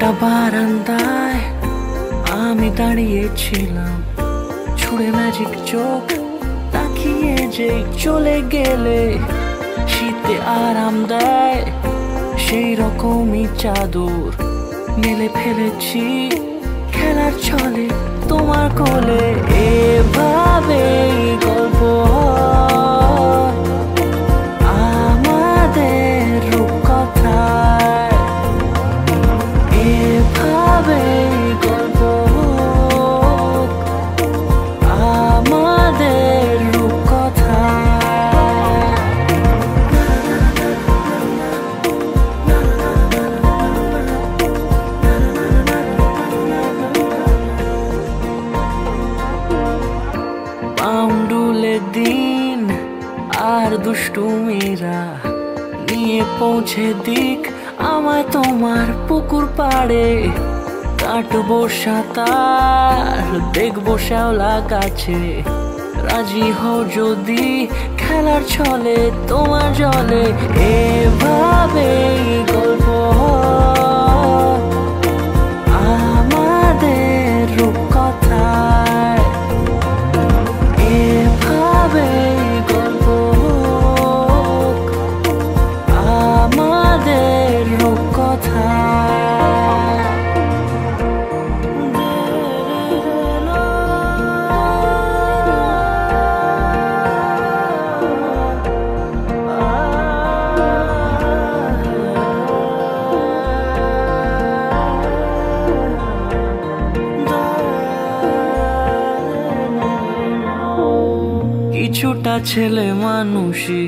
একটা বারান্দায় আমি দাঁড়িয়েছিলাম, ছুঁড়ে ম্যাজিক চোখ তাকিয়ে যে চলে গেলে। শীতে আরাম দেয় সেই রকমই চাদর মেলে ফেলেছি খেলার ছলে তোমার কোলে। এভাবে গল্প আমাদের রূপকথায়, এভাবে গল্প আমাদের রূপকথায়। পাউন্ডুলে দিন আর দুষ্টুমিরা নিয়ে পৌঁছে দিক আমায় তোমার পুকুর পাড়ে। কাটবো সাঁতার, দেখবো শ্যাওলা গাছে, রাজি হও যদি খেলার ছলে তোমার জলে। এভাবে গল্প আমাদের রূপকথায়, এভাবে গল্প আমাদের রূপকথায়। কিছুটা ছেলে মানুষই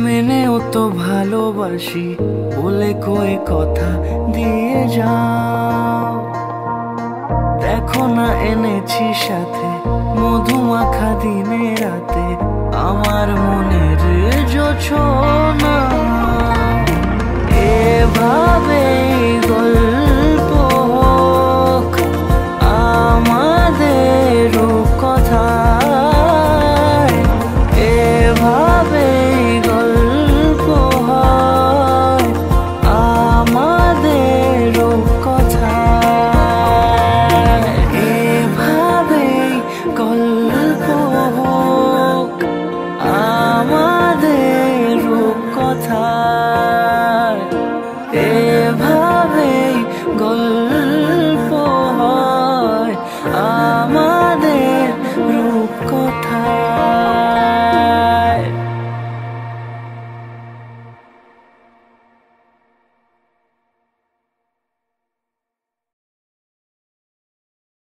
মেনেও তো ভালোবাসি, বলে কয়ে কথা দিয়ে যাও। দেখো না এনেছি সাথে মধুমাখা দিনে রাতে আমার মনের জোছনা। এভাবে গল্প হোক আমাদের রূপকথায়, এভাবে গল্প হয় আমাদের রূপকথায়, এভাবে গল্প হোক আমাদের রূপকথায়, এভাবে গল্প